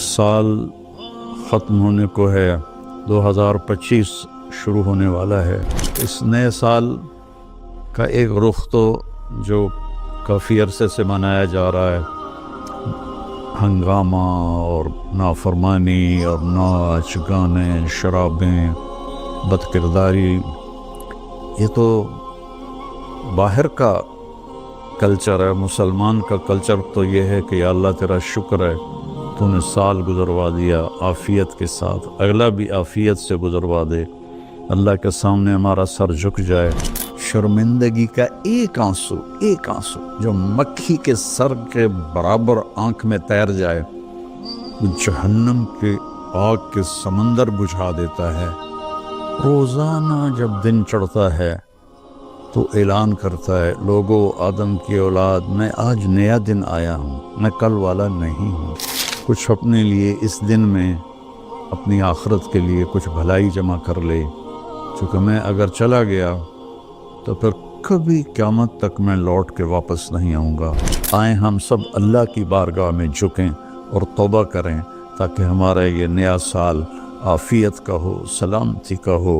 سال ختم ہونے کو ہے، 2025 شروع ہونے والا ہے۔ اس نئے سال کا ایک رخ تو جو کافی عرصے سے منایا جا رہا ہے، ہنگامہ اور نافرمانی اور ناچ گانے، شرابیں، بد کرداری، یہ تو باہر کا کلچر ہے۔ مسلمان کا کلچر تو یہ ہے کہ یا اللہ تیرا شکر ہے تو نے سال گزروا دیا عافیت کے ساتھ، اگلا بھی عافیت سے گزروا دے، اللہ کے سامنے ہمارا سر جھک جائے، شرمندگی کا ایک آنسو جو مکھی کے سر کے برابر آنکھ میں تیر جائے، وہ جہنم کے آگ کے سمندر بجھا دیتا ہے۔ روزانہ جب دن چڑھتا ہے تو اعلان کرتا ہے، لوگو آدم کی اولاد، میں آج نیا دن آیا ہوں، میں کل والا نہیں ہوں۔ کچھ اپنے لیے اس دن میں اپنی آخرت کے لیے کچھ بھلائی جمع کر لے، چونکہ میں اگر چلا گیا تو پھر کبھی قیامت تک میں لوٹ کے واپس نہیں آؤں گا۔ آئیں ہم سب اللہ کی بارگاہ میں جھکیں اور توبہ کریں تاکہ ہمارا یہ نیا سال عافیت کا ہو، سلامتی کا ہو۔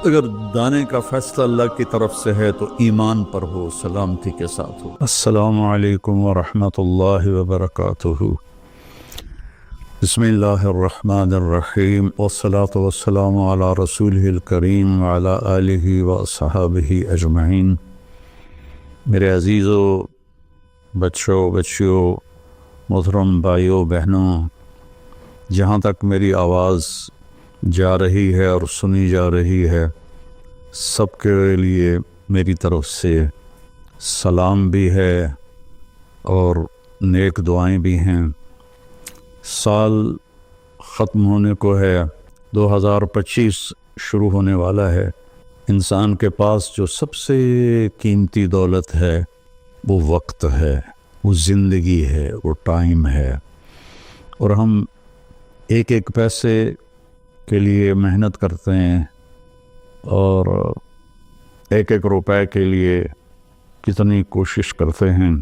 اگر دانے کا فیصلہ اللہ کی طرف سے ہے تو ایمان پر ہو، سلامتی کے ساتھ ہو۔ السلام علیکم ورحمۃ اللہ وبرکاتہ۔ بسم اللہ الرحمن الرحیم، والصلاة والسلام علی رسولہ الکریم وعلی آلہ واصحابہ اجمعین۔ میرے عزیزو، بچوں، بچیوں، محترم بھائیوں، بہنوں، جہاں تک میری آواز جا رہی ہے اور سنی جا رہی ہے، سب کے لیے میری طرف سے سلام بھی ہے اور نیک دعائیں بھی ہیں۔ سال ختم ہونے کو ہے، 2025 شروع ہونے والا ہے۔ انسان کے پاس جو سب سے قیمتی دولت ہے وہ وقت ہے، وہ زندگی ہے، وہ ٹائم ہے، اور ہم ایک ایک پیسے کے لیے محنت کرتے ہیں اور ایک ایک روپے کے لیے کتنی کوشش کرتے ہیں،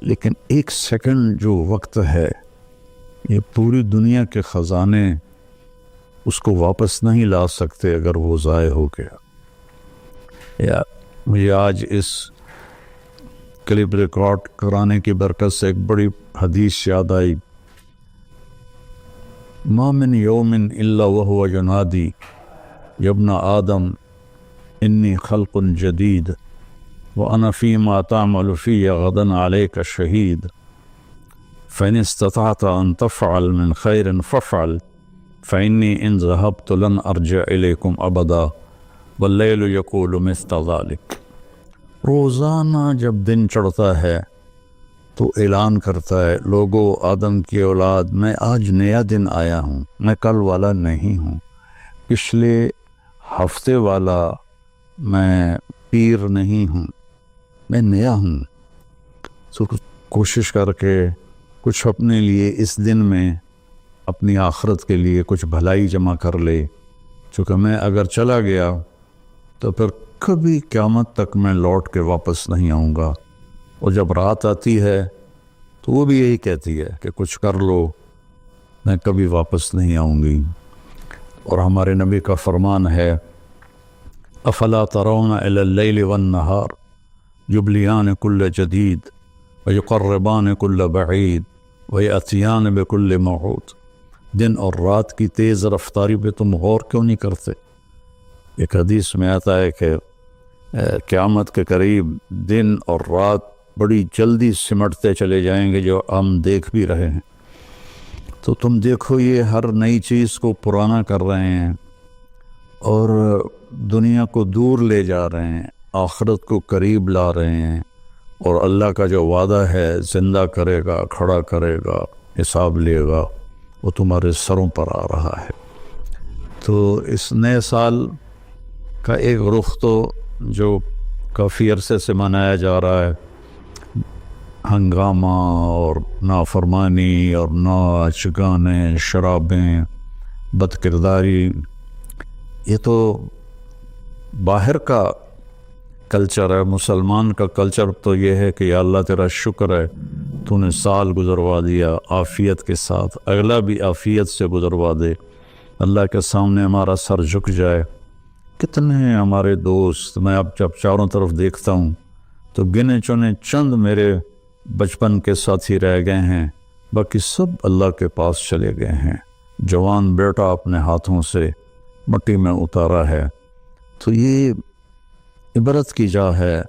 لیکن ایک سیکنڈ جو وقت ہے، یہ پوری دنیا کے خزانے اس کو واپس نہیں لا سکتے اگر وہ ضائع ہو گیا۔ یا مجھے آج اس کلپ ریکارڈ کرانے کی برکت سے ایک بڑی حدیث یاد آئی، ما من یوم الا وهو ینادی یا ابن آدم انی خلق جدید وانا فیما تعمل فی غدا علیک شہید فإن استطعت أن تفعل من خير فافعل فإني إن ذهبت لن أرجع إليكم أبدا والليل يقول مثل ذلك۔ روزانہ جب دن چڑھتا ہے تو اعلان کرتا ہے، لوگو آدم کی اولاد، میں آج نیا دن آیا ہوں، میں کل والا نہیں ہوں، پچھلے ہفتے والا میں پیر نہیں ہوں، میں نیا ہوں۔ تو کوشش کر کے کچھ اپنے لیے اس دن میں اپنی آخرت کے لیے کچھ بھلائی جمع کر لے، چونکہ میں اگر چلا گیا تو پھر کبھی قیامت تک میں لوٹ کے واپس نہیں آؤں گا۔ اور جب رات آتی ہے تو وہ بھی یہی کہتی ہے کہ کچھ کر لو، میں کبھی واپس نہیں آؤں گی۔ اور ہمارے نبی کا فرمان ہے، افلا ترون الی اللیل والنہار یبلیان کل جدید ویقربان کل بعید ویأتیان بکل موعود۔ دن اور رات کی تیز رفتاری پہ تم غور کیوں نہیں کرتے؟ ایک حدیث میں آتا ہے کہ قیامت کے قریب دن اور رات بڑی جلدی سمٹتے چلے جائیں گے، جو ہم دیکھ بھی رہے ہیں۔ تو تم دیکھو، یہ ہر نئی چیز کو پرانا کر رہے ہیں اور دنیا کو دور لے جا رہے ہیں، آخرت کو قریب لا رہے ہیں، اور اللہ کا جو وعدہ ہے زندہ کرے گا، کھڑا کرے گا، حساب لے گا، وہ تمہارے سروں پر آ رہا ہے۔ تو اس نئے سال کا ایک رخ تو جو کافی عرصے سے منایا جا رہا ہے، ہنگامہ اور نافرمانی اور ناچ گانے، شرابیں، بد کرداری، یہ تو باہر کا کلچر ہے. مسلمان کا کلچر تو یہ ہے کہ یا اللہ تیرا شکر ہے تو نے سال گزروا دیا عافیت کے ساتھ، اگلا بھی عافیت سے گزروا دے، اللہ کے سامنے ہمارا سر جھک جائے. کتنے ہیں ہمارے دوست، میں اب جب چاروں طرف دیکھتا ہوں تو گنے چنے چند میرے بچپن کے ساتھی رہ گئے ہیں، باقی سب اللہ کے پاس چلے گئے ہیں. جوان بیٹا اپنے ہاتھوں سے مٹی میں اتارا ہے. تو یہ عبرت کی جا ہے،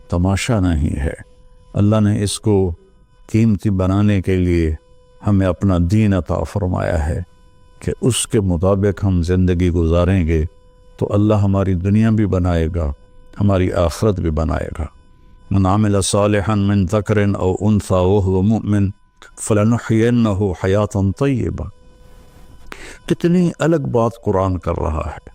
تماشا نہیں ہے. اللہ نے اس کو قیمتی بنانے کے لیے ہمیں اپنا دین عطا فرمایا ہے کہ اس کے مطابق ہم زندگی گزاریں گے تو اللہ ہماری دنیا بھی بنائے گا، ہماری آخرت بھی بنائے گا. من عمل صالحا من ذکر او انثى وهو مؤمن فلنحيينه حیاتا طیبہ. کتنی الگ بات قرآن کر رہا ہے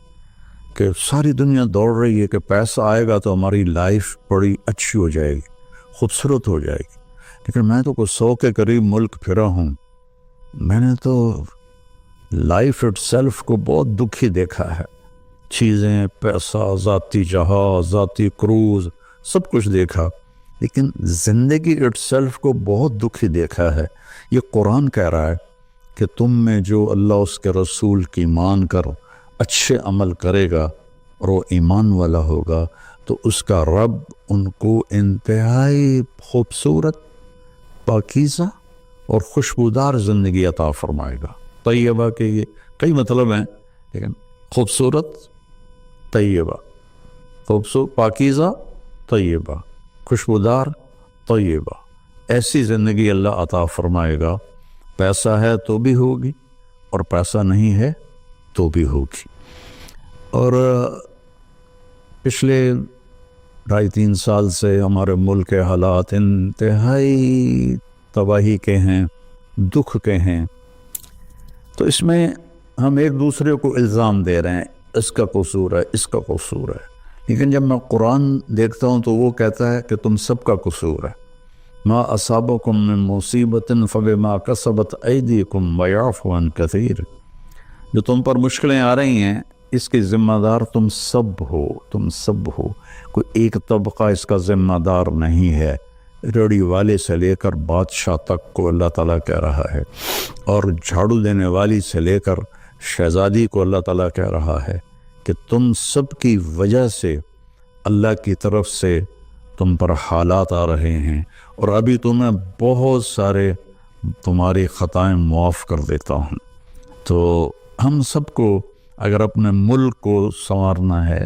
کہ ساری دنیا دوڑ رہی ہے کہ پیسہ آئے گا تو ہماری لائف بڑی اچھی ہو جائے گی، خوبصورت ہو جائے گی. لیکن میں تو کوئی 100 کے قریب ملک پھرا ہوں، میں نے تو لائف اٹ سیلف کو بہت دکھی دیکھا ہے. چیزیں، پیسہ، ذاتی جہاز، ذاتی کروز، سب کچھ دیکھا، لیکن زندگی اٹ سیلف کو بہت دکھی دیکھا ہے. یہ قرآن کہہ رہا ہے کہ تم میں جو اللہ اس کے رسول کی مان کر اچھے عمل کرے گا اور وہ ایمان والا ہوگا تو اس کا رب ان کو انتہائی خوبصورت، پاکیزہ اور خوشبودار زندگی عطا فرمائے گا. طیبہ کے یہ کئی مطلب ہیں، لیکن خوبصورت، طیبہ، خوبصورت، پاکیزہ، طیبہ، خوشبودار، طیبہ، ایسی زندگی اللہ عطا فرمائے گا. پیسہ ہے تو بھی ہوگی اور پیسہ نہیں ہے تو بھی ہوگی. اور پچھلے 2.5-3 سال سے ہمارے ملک کے حالات انتہائی تباہی کے ہیں، دکھ کے ہیں. تو اس میں ہم ایک دوسرے کو الزام دے رہے ہیں، اس کا قصور ہے، اس کا قصور ہے. لیکن جب میں قرآن دیکھتا ہوں تو وہ کہتا ہے کہ تم سب کا قصور ہے. ما اصابکم من مصیبت فبما کسبت ایدیکم ویعفو عن کثیر. جو تم پر مشکلیں آ رہی ہیں اس کی ذمہ دار تم سب ہو، تم سب ہو. کوئی ایک طبقہ اس کا ذمہ دار نہیں ہے. ریڑھی والے سے لے کر بادشاہ تک کو اللہ تعالیٰ کہہ رہا ہے، اور جھاڑو دینے والی سے لے کر شہزادی کو اللہ تعالیٰ کہہ رہا ہے کہ تم سب کی وجہ سے اللہ کی طرف سے تم پر حالات آ رہے ہیں، اور ابھی تمہیں بہت سارے تمہاری خطائیں معاف کر دیتا ہوں. تو ہم سب کو اگر اپنے ملک کو سنوارنا ہے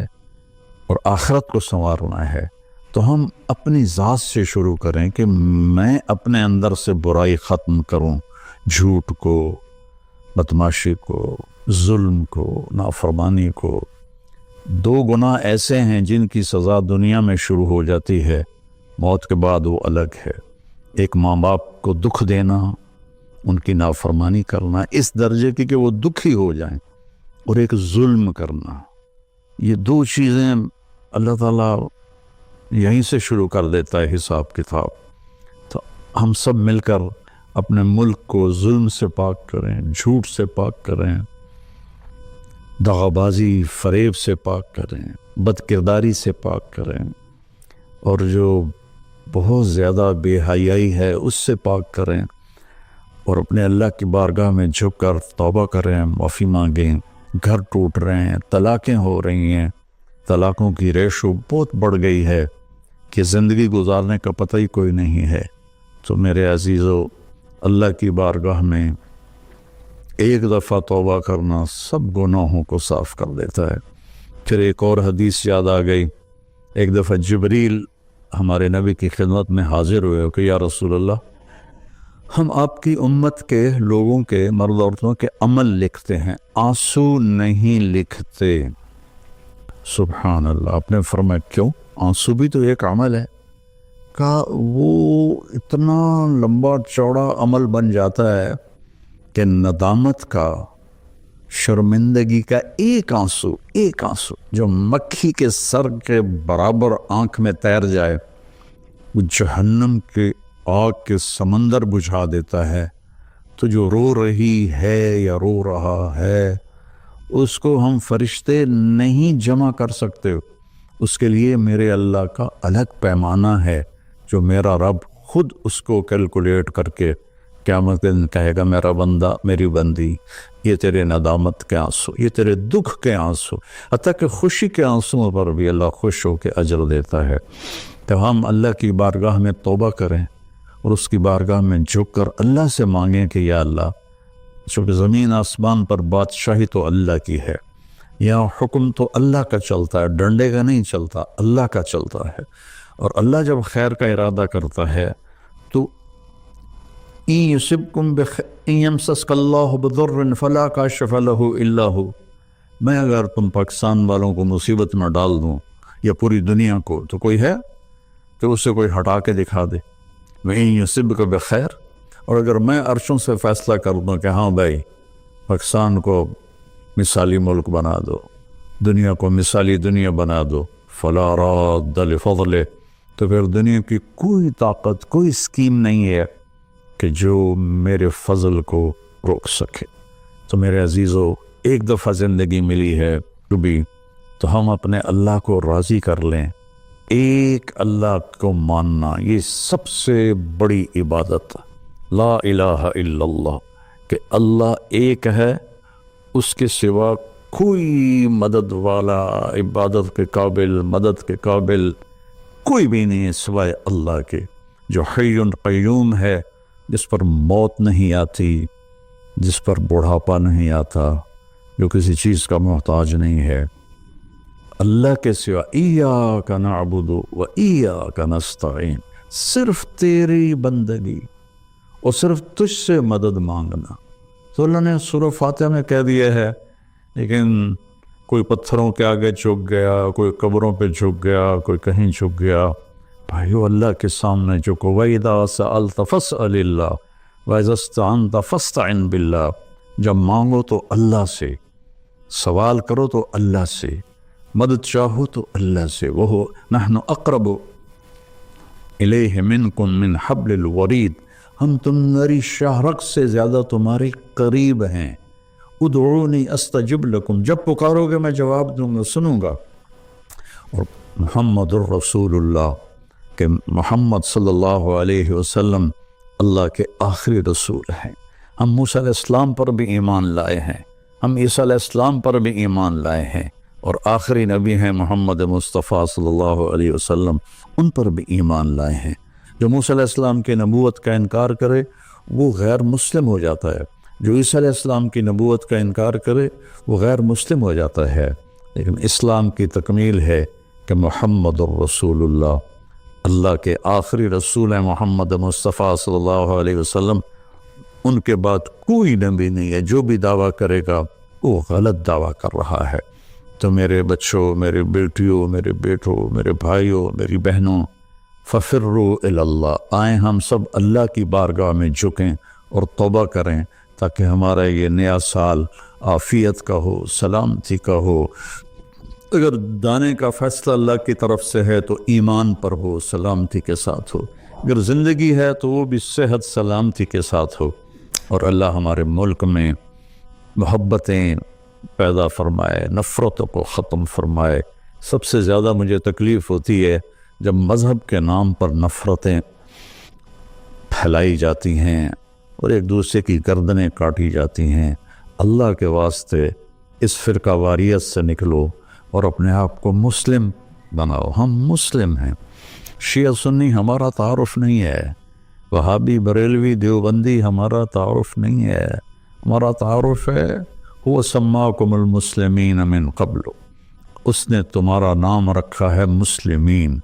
اور آخرت کو سنوارنا ہے تو ہم اپنی ذات سے شروع کریں کہ میں اپنے اندر سے برائی ختم کروں، جھوٹ کو، بدماشی کو، ظلم کو، نافرمانی کو. 2 گناہ ایسے ہیں جن کی سزا دنیا میں شروع ہو جاتی ہے، موت کے بعد وہ الگ ہے. ایک ماں باپ کو دکھ دینا، ان کی نافرمانی کرنا اس درجے کی کہ وہ دکھی ہو جائیں، اور ایک ظلم کرنا. یہ 2 چیزیں اللہ تعالیٰ یہیں سے شروع کر دیتا ہے حساب کتاب. تو ہم سب مل کر اپنے ملک کو ظلم سے پاک کریں، جھوٹ سے پاک کریں، دغابازی، فریب سے پاک کریں، بد کرداری سے پاک کریں، اور جو بہت زیادہ بے حیائی ہے اس سے پاک کریں، اور اپنے اللہ کی بارگاہ میں جھک کر توبہ کریں، معافی مانگیں. گھر ٹوٹ رہے ہیں، طلاقیں ہو رہی ہیں، طلاقوں کی ریشو بہت بڑھ گئی ہے کہ زندگی گزارنے کا پتہ ہی کوئی نہیں ہے. تو میرے عزیزو، اللہ کی بارگاہ میں ایک دفعہ توبہ کرنا سب گناہوں کو صاف کر دیتا ہے. پھر ایک اور حدیث یاد آ گئی. ایک دفعہ جبریل ہمارے نبی کی خدمت میں حاضر ہوئے کہ یا رسول اللہ، ہم آپ کی امت کے لوگوں کے، مرد عورتوں کے عمل لکھتے ہیں، آنسو نہیں لکھتے. سبحان اللہ. آپ نے فرمایا کیوں؟ آنسو بھی تو ایک عمل ہے. کہا وہ اتنا لمبا چوڑا عمل بن جاتا ہے کہ ندامت کا، شرمندگی کا ایک آنسو جو مکھی کے سر کے برابر آنکھ میں تیر جائے، وہ جہنم کے آگ کے سمندر بجھا دیتا ہے. تو جو رو رہی ہے یا رو رہا ہے اس کو ہم فرشتے نہیں جمع کر سکتے. اس کے لیے میرے اللہ کا الگ پیمانہ ہے جو میرا رب خود اس کو کیلکولیٹ کر کے قیامت کے دن کہے گا میرا بندہ میری بندی یہ تیرے ندامت کے آنسو، یہ تیرے دکھ کے آنسو، حتیٰ کہ خوشی کے آنسوؤں پر بھی اللہ خوش ہو کے اجر دیتا ہے۔ تو ہم اللہ کی بارگاہ میں توبہ کریں اور اس کی بارگاہ میں جھک کر اللہ سے مانگیں کہ یا اللہ، چونکہ زمین آسمان پر بادشاہی تو اللہ کی ہے، یہاں حکم تو اللہ کا چلتا ہے، ڈنڈے کا نہیں چلتا، اللہ کا چلتا ہے، اور اللہ جب خیر کا ارادہ کرتا ہے تو إِن يُصِبْكُمْ إِن يَمْسَسْكَ اللَّهُ بِضُرٍّ فَلَا كَاشِفَ لَهُ إِلَّا هُوَ، میں اگر تم پاکستان والوں کو مصیبت میں ڈال دوں یا پوری دنیا کو، تو کوئی ہے کہ اسے کوئی ہٹا کے دکھا دے؟ وَإِن يُصِبْكَ بِخَيْرٍ، اور اگر میں عرشوں سے فیصلہ کر دوں کہ ہاں بھائی پاکستان کو مثالی ملک بنا دو، دنیا کو مثالی دنیا بنا دو، فَلَا رَادَّ لِفَضْلِهِ، تو پھر دنیا کی کوئی طاقت، کوئی اسکیم نہیں ہے کہ جو میرے فضل کو روک سکے۔ تو میرے عزیزو، ایک دفعہ زندگی ملی ہے کبھی، تو ہم اپنے اللہ کو راضی کر لیں۔ ایک اللہ کو ماننا یہ سب سے بڑی عبادت، لا الہ الا اللہ، کہ اللہ ایک ہے، اس کے سوا کوئی مدد والا، عبادت کے قابل، مدد کے قابل کوئی بھی نہیں ہے سوائے اللہ کے، جو حی قیوم ہے، جس پر موت نہیں آتی، جس پر بڑھاپا نہیں آتا، جو کسی چیز کا محتاج نہیں ہے۔ اللہ کے سوا ایاک نعبد و ایاک نستعین، صرف تیری بندگی اور صرف تجھ سے مدد مانگنا۔ تو اللہ نے سورہ فاتحہ میں کہہ دیا ہے، لیکن کوئی پتھروں کے آگے جھک گیا، کوئی قبروں پہ جھک گیا، کوئی کہیں جھک گیا۔ بھائیو، اللہ کے سامنے جھکو۔ وَإِذَا سَأَلْتَ فَاسْأَلِ اللَّهَ وَإِذَا اسْتَعَنْتَ فَاسْتَعِنْ بِاللَّهِ، جب مانگو تو اللہ سے، سوال کرو تو اللہ سے، مدد چاہو تو اللہ سے۔ وَهُوَ نَحْنُ أَقْرَبُ إِلَيْهِ مِنْكُمْ مِنْ حَبْلِ الْوَرِيدِ، ہم تمہاری شاہرگ سے زیادہ تمہارے قریب ہیں۔ ادعونی استجب لکم، جب پکارو گے میں جواب دوں گا، سنوں گا۔ اور محمد الرسول اللہ، کہ محمد صلی اللہ علیہ وسلم اللہ کے آخری رسول ہیں۔ ہم موسیٰ علیہ السلام پر بھی ایمان لائے ہیں، ہم عیسیٰ علیہ السلام پر بھی ایمان لائے ہیں، اور آخری نبی ہیں محمد مصطفیٰ صلی اللہ علیہ وسلم، ان پر بھی ایمان لائے ہیں۔ جو موسیٰ علیہ السلام کی نبوت کا انکار کرے وہ غیر مسلم ہو جاتا ہے، جو عیسیٰ علیہ السلام کی نبوت کا انکار کرے وہ غیر مسلم ہو جاتا ہے۔ لیکن اسلام کی تکمیل ہے کہ محمد الرسول اللہ، اللہ کے آخری رسول ہیں محمد مصطفیٰ صلی اللہ علیہ وسلم، ان کے بعد کوئی نبی نہیں ہے۔ جو بھی دعویٰ کرے گا وہ غلط دعویٰ کر رہا ہے۔ تو میرے بچوں، میرے بیٹیوں، میرے بیٹوں، میرے بھائیوں، میری بہنوں، ففروا الی اللہ، آئیں ہم سب اللہ کی بارگاہ میں جھکیں اور توبہ کریں، تاکہ ہمارا یہ نیا سال عافیت کا ہو، سلامتی کا ہو۔ اگر دانے کا فیصلہ اللہ کی طرف سے ہے تو ایمان پر ہو، سلامتی کے ساتھ ہو، اگر زندگی ہے تو وہ بھی صحت سلامتی کے ساتھ ہو، اور اللہ ہمارے ملک میں محبتیں پیدا فرمائے، نفرتوں کو ختم فرمائے۔ سب سے زیادہ مجھے تکلیف ہوتی ہے جب مذہب کے نام پر نفرتیں پھیلائی جاتی ہیں اور ایک دوسرے کی گردنیں کاٹی جاتی ہیں۔ اللہ کے واسطے اس فرقہ واریت سے نکلو اور اپنے آپ کو مسلم بناؤ۔ ہم مسلم ہیں، شیعہ سنی ہمارا تعارف نہیں ہے، وہابی بریلوی دیوبندی ہمارا تعارف نہیں ہے، ہمارا تعارف ہے هو سماکم المسلمین من قبل، اس نے تمہارا نام رکھا ہے مسلمین۔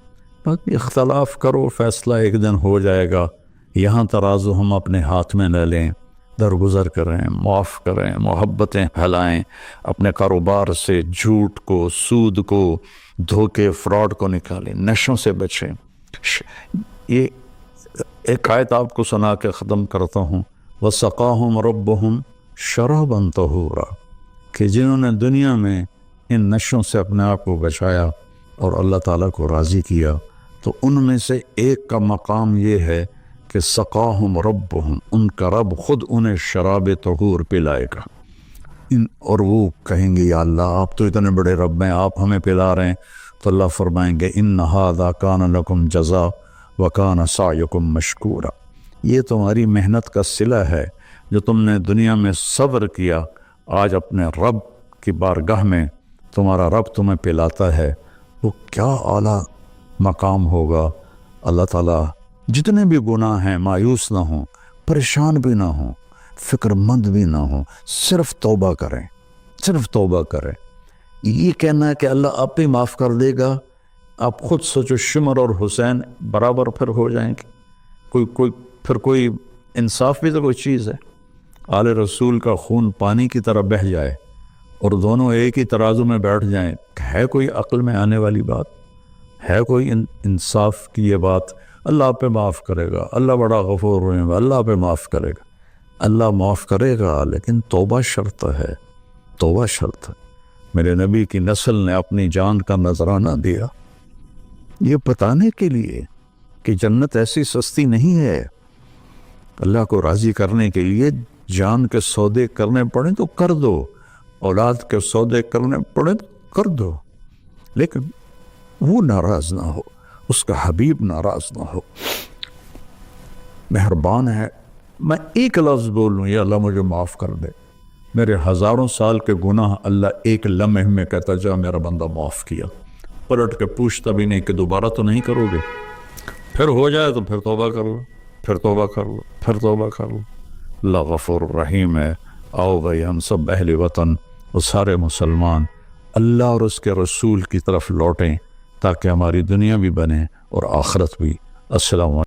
باقی اختلاف کرو، فیصلہ ایک دن ہو جائے گا۔ یہاں ترازو ہم اپنے ہاتھ میں نہ لیں، درگزر کریں، معاف کریں، محبتیں پھیلائیں، اپنے کاروبار سے جھوٹ کو، سود کو، دھوکے، فراڈ کو نکالیں، نشوں سے بچیں۔ یہ ایک آیت آپ کو سنا کے ختم کرتا ہوں، وَسَقَاهُمْ رَبُّهُمْ شَرَابًا طَهُورًا، کہ جنہوں نے دنیا میں ان نشوں سے اپنے آپ کو بچایا اور اللہ تعالیٰ کو راضی کیا، تو ان میں سے ایک کا مقام یہ ہے کہ سقاہم ربہم، ان کا رب خود انہیں شراب طہور پلائے گا، اور وہ کہیں گے یا اللہ آپ تو اتنے بڑے رب ہیں، آپ ہمیں پلا رہے ہیں، تو اللہ فرمائیں گے ان ھذا کان لکم جزاء وکان سعیکم مشکورا، یہ تمہاری محنت کا صلہ ہے جو تم نے دنیا میں صبر کیا، آج اپنے رب کی بارگاہ میں تمہارا رب تمہیں پلاتا ہے، وہ کیا اعلیٰ مقام ہوگا۔ اللہ تعالیٰ جتنے بھی گناہ ہیں مایوس نہ ہوں، پریشان بھی نہ ہوں، فکر مند بھی نہ ہوں، صرف توبہ کریں، صرف توبہ کریں۔ یہ کہنا ہے کہ اللہ آپ ہی معاف کر دے گا، آپ خود سوچو شمر اور حسین برابر پھر ہو جائیں گے، کوئی انصاف بھی تو کوئی چیز ہے۔ آل رسول کا خون پانی کی طرح بہہ جائے اور دونوں ایک ہی ترازو میں بیٹھ جائیں، ہے کوئی عقل میں آنے والی بات؟ ہے کوئی انصاف کی یہ بات؟ اللہ آپ پہ معاف کرے گا، اللہ بڑا غفور رحیم ہے، اللہ آپ پہ معاف کرے گا، اللہ معاف کرے گا، لیکن توبہ شرط ہے، توبہ شرط ہے۔ میرے نبی کی نسل نے اپنی جان کا نذرانہ دیا یہ بتانے کے لیے کہ جنت ایسی سستی نہیں ہے، اللہ کو راضی کرنے کے لیے جان کے سودے کرنے پڑیں تو کر دو، اولاد کے سودے کرنے پڑیں تو کر دو، لیکن وہ ناراض نہ ہو، اس کا حبیب ناراض نہ ہو۔ مہربان ہے، میں ایک لفظ بولوں یا اللہ مجھے معاف کر دے، میرے ہزاروں سال کے گناہ اللہ ایک لمحے میں کہتا جا میرا بندہ معاف کیا، پلٹ کے پوچھتا بھی نہیں کہ دوبارہ تو نہیں کرو گے، پھر ہو جائے تو پھر توبہ کر لو، پھر توبہ کر لو، پھر توبہ کر لو۔ اللہ غفور رحیم ہے۔ آؤ بھائی ہم سب اہل وطن اور سارے مسلمان اللہ اور اس کے رسول کی طرف لوٹیں تاکہ ہماری دنیا بھی بنے اور آخرت بھی۔ السلام علیکم۔